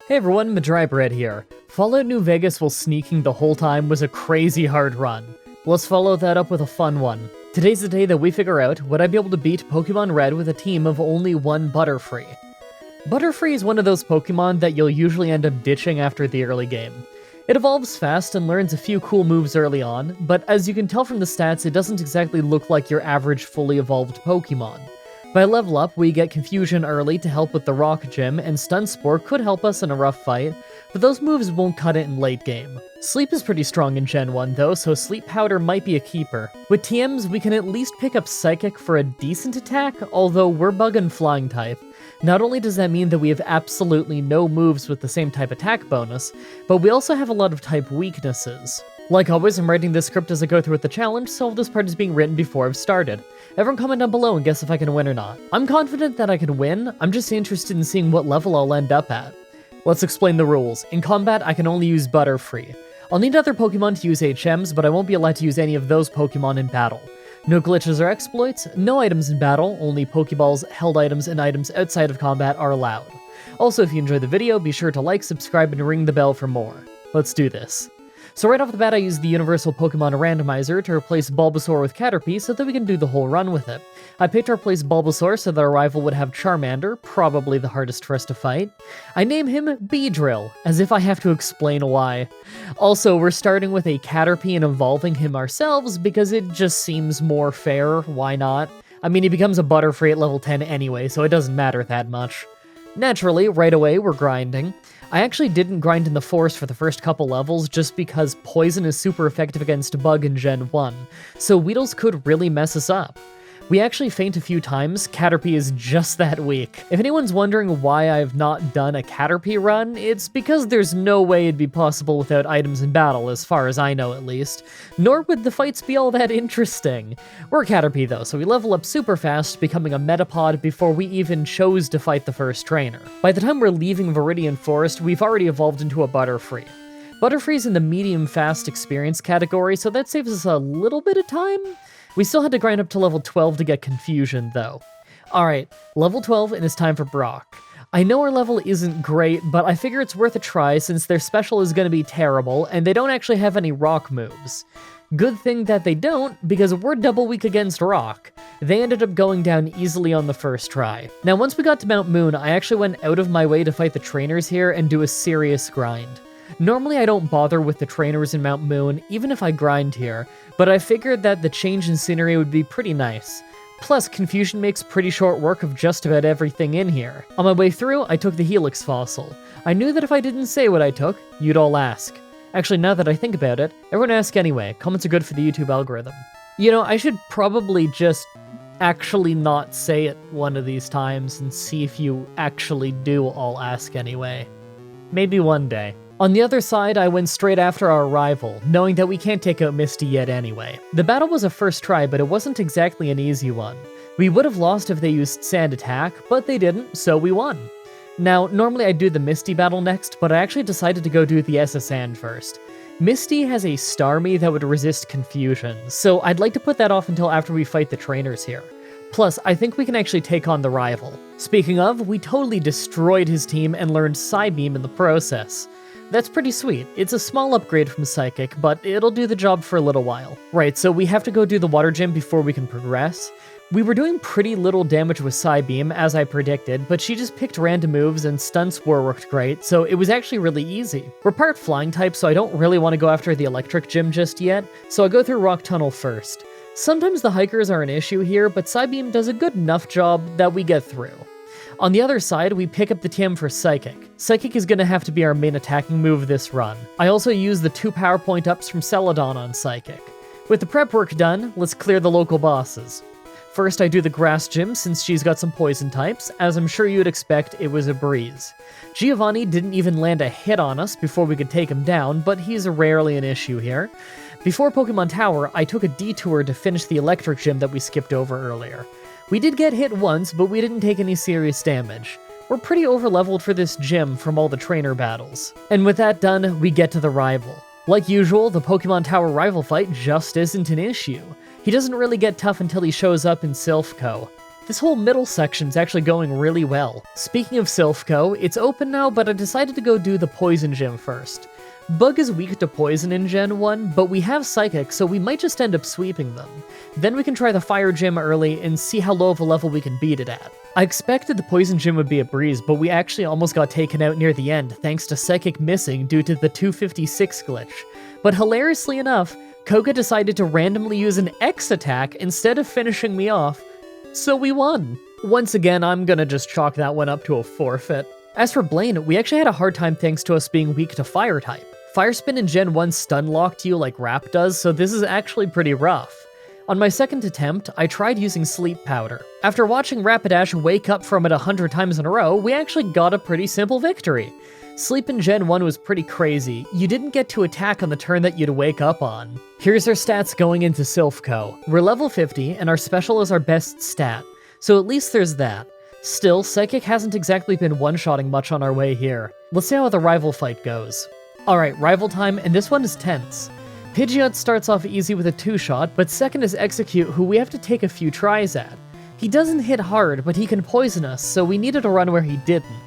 Hey everyone, Mah-Dry-Bread here. Fallout New Vegas while sneaking the whole time was a crazy hard run. Let's follow that up with a fun one. Today's the day that we figure out would I be able to beat Pokemon Red with a team of only one Butterfree. Butterfree is one of those Pokemon that you'll usually end up ditching after the early game. It evolves fast and learns a few cool moves early on, but as you can tell from the stats, it doesn't exactly look like your average fully evolved Pokemon. By level up, we get Confusion early to help with the Rock Gym, and Stun Spore could help us in a rough fight, but those moves won't cut it in late game. Sleep is pretty strong in Gen 1 though, so Sleep Powder might be a keeper. With TMs, we can at least pick up Psychic for a decent attack, although we're Bug and Flying type. Not only does that mean that we have absolutely no moves with the same type attack bonus, but we also have a lot of type weaknesses. Like always, I'm writing this script as I go through with the challenge, so all this part is being written before I've started. Everyone comment down below and guess if I can win or not. I'm confident that I can win, I'm just interested in seeing what level I'll end up at. Let's explain the rules. In combat, I can only use Butterfree. I'll need other Pokemon to use HMs, but I won't be allowed to use any of those Pokemon in battle. No glitches or exploits, no items in battle, only Pokeballs, held items, and items outside of combat are allowed. Also, if you enjoyed the video, be sure to like, subscribe, and ring the bell for more. Let's do this. So right off the bat, I used the Universal Pokemon Randomizer to replace Bulbasaur with Caterpie so that we can do the whole run with it. I picked to replace Bulbasaur so that our rival would have Charmander, probably the hardest for us to fight. I name him Beedrill, as if I have to explain why. Also, we're starting with a Caterpie and evolving him ourselves because it just seems more fair, why not? I mean, he becomes a Butterfree at level 10 anyway, so it doesn't matter that much. Naturally, right away, we're grinding. I actually didn't grind in the forest for the first couple levels just because Poison is super effective against Bug in Gen 1, so Weedles could really mess us up. We actually faint a few times, Caterpie is just that weak. If anyone's wondering why I've not done a Caterpie run, it's because there's no way it'd be possible without items in battle, as far as I know at least. Nor would the fights be all that interesting. We're Caterpie though, so we level up super fast, becoming a Metapod before we even chose to fight the first trainer. By the time we're leaving Viridian Forest, we've already evolved into a Butterfree. Butterfree's in the medium-fast experience category, so that saves us a little bit of time. We still had to grind up to level 12 to get Confusion, though. Alright, level 12, and it's time for Brock. I know our level isn't great, but I figure it's worth a try since their special is going to be terrible, and they don't actually have any rock moves. Good thing that they don't, because we're double weak against rock. They ended up going down easily on the first try. Now, once we got to Mount Moon, I actually went out of my way to fight the trainers here and do a serious grind. Normally I don't bother with the trainers in Mount Moon, even if I grind here, but I figured that the change in scenery would be pretty nice. Plus, Confusion makes pretty short work of just about everything in here. On my way through, I took the Helix Fossil. I knew that if I didn't say what I took, you'd all ask. Actually, now that I think about it, everyone ask anyway. Comments are good for the YouTube algorithm. You know, I should probably just actually not say it one of these times and see if you actually do all ask anyway. Maybe one day. On the other side, I went straight after our rival, knowing that we can't take out Misty yet anyway. The battle was a first try, but it wasn't exactly an easy one. We would have lost if they used Sand Attack, but they didn't, so we won. Now, normally I'd do the Misty battle next, but I actually decided to go do the S.S. first. Misty has a Starmie that would resist Confusion, so I'd like to put that off until after we fight the trainers here. Plus, I think we can actually take on the rival. Speaking of, we totally destroyed his team and learned Psybeam in the process. That's pretty sweet. It's a small upgrade from Psychic, but it'll do the job for a little while. Right, so we have to go do the Water Gym before we can progress. We were doing pretty little damage with Psybeam, as I predicted, but she just picked random moves and Stun Spore worked great, so it was actually really easy. We're part Flying type, so I don't really want to go after the Electric Gym just yet, so I go through Rock Tunnel first. Sometimes the hikers are an issue here, but Psybeam does a good enough job that we get through. On the other side, we pick up the TM for Psychic. Psychic is going to have to be our main attacking move this run. I also use the 2 power point ups from Celadon on Psychic. With the prep work done, let's clear the local bosses. First I do the Grass Gym since she's got some poison types, as I'm sure you'd expect it was a breeze. Giovanni didn't even land a hit on us before we could take him down, but he's rarely an issue here. Before Pokemon Tower, I took a detour to finish the Electric Gym that we skipped over earlier. We did get hit once, but we didn't take any serious damage. We're pretty overleveled for this gym from all the trainer battles. And with that done, we get to the rival. Like usual, the Pokemon Tower rival fight just isn't an issue. He doesn't really get tough until he shows up in Silph Co. This whole middle section's actually going really well. Speaking of Silphco, it's open now, but I decided to go do the Poison Gym first. Bug is weak to Poison in Gen 1, but we have Psychic, so we might just end up sweeping them. Then we can try the Fire Gym early and see how low of a level we can beat it at. I expected the Poison Gym would be a breeze, but we actually almost got taken out near the end thanks to Psychic missing due to the 256 glitch. But hilariously enough, Koga decided to randomly use an X attack instead of finishing me off, so we won. Once again, I'm gonna just chalk that one up to a forfeit. As for Blaine, we actually had a hard time thanks to us being weak to Fire type. Fire Spin in Gen 1 stun locked you like Rap does, so this is actually pretty rough. On my second attempt, I tried using Sleep Powder. After watching Rapidash wake up from it 100 times in a row, we actually got a pretty simple victory. Sleep in Gen 1 was pretty crazy. You didn't get to attack on the turn that you'd wake up on. Here's our stats going into Silphco. We're level 50, and our special is our best stat, so at least there's that. Still, Psychic hasn't exactly been one-shotting much on our way here. Let's see how the rival fight goes. Alright, rival time, and this one is tense. Pidgeot starts off easy with a 2-shot, but second is Execute, who we have to take a few tries at. He doesn't hit hard, but he can poison us, so we needed a run where he didn't.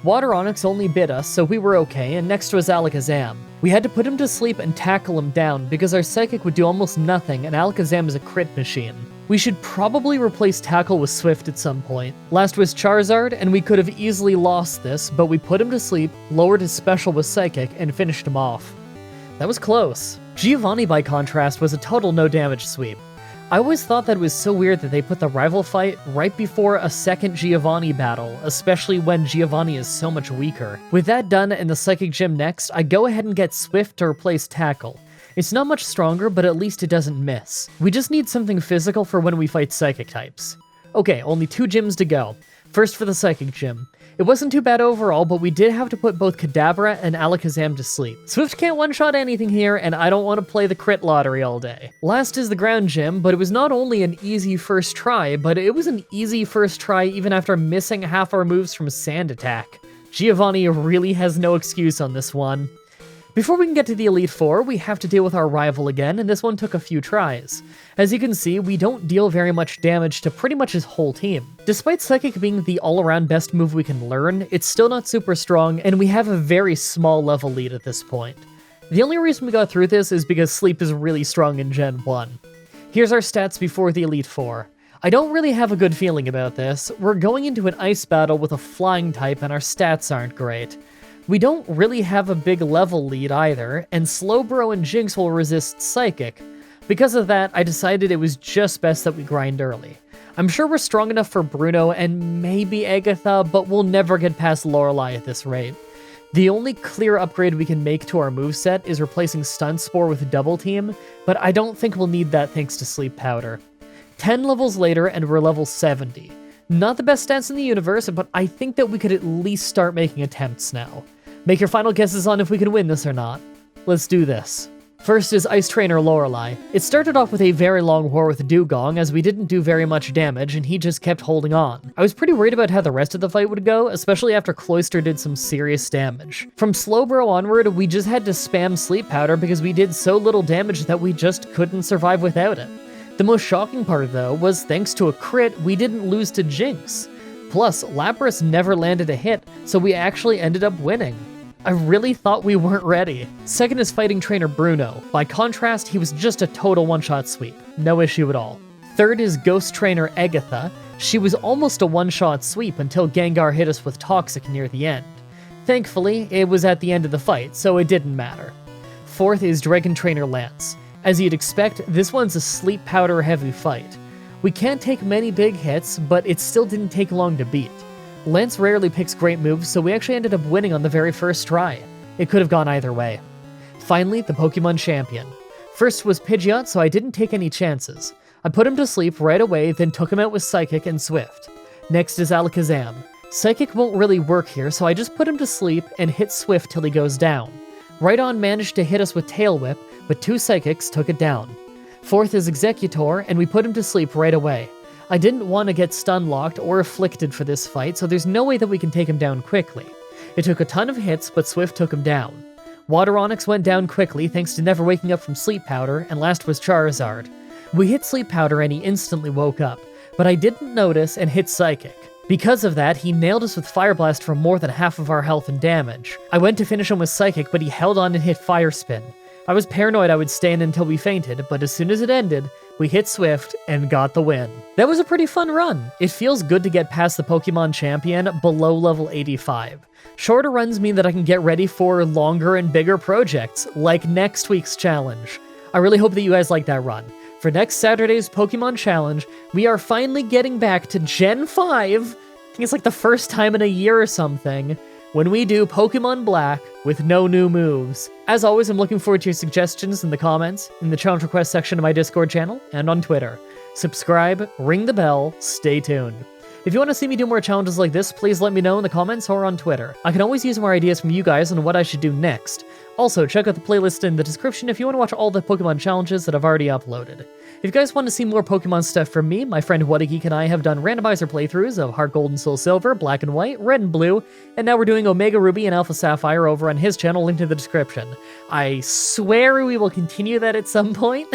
Water Onix only bit us, so we were okay, and next was Alakazam. We had to put him to sleep and tackle him down, because our Psychic would do almost nothing, and Alakazam is a crit machine. We should probably replace Tackle with Swift at some point. Last was Charizard, and we could have easily lost this, but we put him to sleep, lowered his special with Psychic, and finished him off. That was close. Giovanni, by contrast, was a total no-damage sweep. I always thought that it was so weird that they put the rival fight right before a second Giovanni battle, especially when Giovanni is so much weaker. With that done and the Psychic Gym next, I go ahead and get Swift to replace Tackle. It's not much stronger, but at least it doesn't miss. We just need something physical for when we fight Psychic types. Okay, only 2 gyms to go. First for the Psychic Gym. It wasn't too bad overall, but we did have to put both Kadabra and Alakazam to sleep. Swift can't one-shot anything here, and I don't want to play the crit lottery all day. Last is the Ground Gym, but it was not only an easy first try, but it was an easy first try even after missing half our moves from Sand Attack. Giovanni really has no excuse on this one. Before we can get to the Elite Four, we have to deal with our rival again, and this one took a few tries. As you can see, we don't deal very much damage to pretty much his whole team. Despite Psychic being the all-around best move we can learn, it's still not super strong, and we have a very small level lead at this point. The only reason we got through this is because Sleep is really strong in Gen 1. Here's our stats before the Elite Four. I don't really have a good feeling about this. We're going into an ice battle with a flying type, and our stats aren't great. We don't really have a big level lead either, and Slowbro and Jinx will resist Psychic. Because of that, I decided it was just best that we grind early. I'm sure we're strong enough for Bruno and maybe Agatha, but we'll never get past Lorelei at this rate. The only clear upgrade we can make to our moveset is replacing Stun Spore with Double Team, but I don't think we'll need that thanks to Sleep Powder. 10 levels later and we're level 70. Not the best stats in the universe, but I think that we could at least start making attempts now. Make your final guesses on if we can win this or not. Let's do this. First is Ice Trainer Lorelei. It started off with a very long war with Dugong, as we didn't do very much damage and he just kept holding on. I was pretty worried about how the rest of the fight would go, especially after Cloyster did some serious damage. From Slowbro onward, we just had to spam Sleep Powder because we did so little damage that we just couldn't survive without it. The most shocking part, though, was thanks to a crit, we didn't lose to Jinx. Plus, Lapras never landed a hit, so we actually ended up winning. I really thought we weren't ready. Second is Fighting Trainer Bruno. By contrast, he was just a total one-shot sweep. No issue at all. Third is Ghost Trainer Agatha. She was almost a one-shot sweep until Gengar hit us with Toxic near the end. Thankfully, it was at the end of the fight, so it didn't matter. Fourth is Dragon Trainer Lance. As you'd expect, this one's a Sleep Powder heavy fight. We can't take many big hits, but it still didn't take long to beat. Lance rarely picks great moves, so we actually ended up winning on the very first try. It could have gone either way. Finally, the Pokemon Champion. First was Pidgeot, so I didn't take any chances. I put him to sleep right away, then took him out with Psychic and Swift. Next is Alakazam. Psychic won't really work here, so I just put him to sleep and hit Swift till he goes down. Rhydon managed to hit us with Tail Whip, but 2 Psychics took it down. Fourth is Executor, and we put him to sleep right away. I didn't want to get stun locked or afflicted for this fight, so there's no way that we can take him down quickly. It took a ton of hits, but Swift took him down. Water Onix went down quickly thanks to never waking up from Sleep Powder, and last was Charizard. We hit Sleep Powder and he instantly woke up. but I didn't notice and hit Psychic. Because of that, he nailed us with Fire Blast for more than half of our health and damage. I went to finish him with Psychic, but he held on and hit Fire Spin. I was paranoid I would stand until we fainted, but as soon as it ended, we hit Swift and got the win. That was a pretty fun run. It feels good to get past the Pokemon Champion below level 85. Shorter runs mean that I can get ready for longer and bigger projects, like next week's challenge. I really hope that you guys like that run. For next Saturday's Pokemon Challenge, we are finally getting back to Gen 5, I think it's like the first time in a year or something, when we do Pokemon Black with no new moves. As always, I'm looking forward to your suggestions in the comments, in the challenge request section of my Discord channel, and on Twitter. Subscribe, ring the bell, stay tuned. If you want to see me do more challenges like this, please let me know in the comments or on Twitter. I can always use more ideas from you guys on what I should do next. Also, check out the playlist in the description if you want to watch all the Pokemon challenges that I've already uploaded. If you guys want to see more Pokemon stuff from me, my friend What a Geek and I have done randomizer playthroughs of Heart Gold and Soul Silver, Black and White, Red and Blue, and now we're doing Omega Ruby and Alpha Sapphire over on his channel, linked in the description. I swear we will continue that at some point.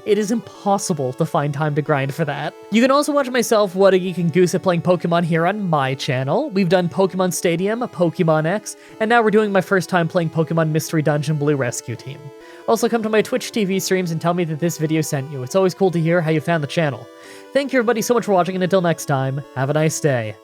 It is impossible to find time to grind for that. You can also watch myself, What a Geek, and Goose at playing Pokemon here on my channel. We've done Pokemon Stadium, Pokemon X, and now we're doing my first time playing Pokemon Mystery Dungeon Blue Rescue Team. Also, come to my Twitch TV streams and tell me that this video sent you. It's always cool to hear how you found the channel. Thank you everybody so much for watching, and until next time, have a nice day.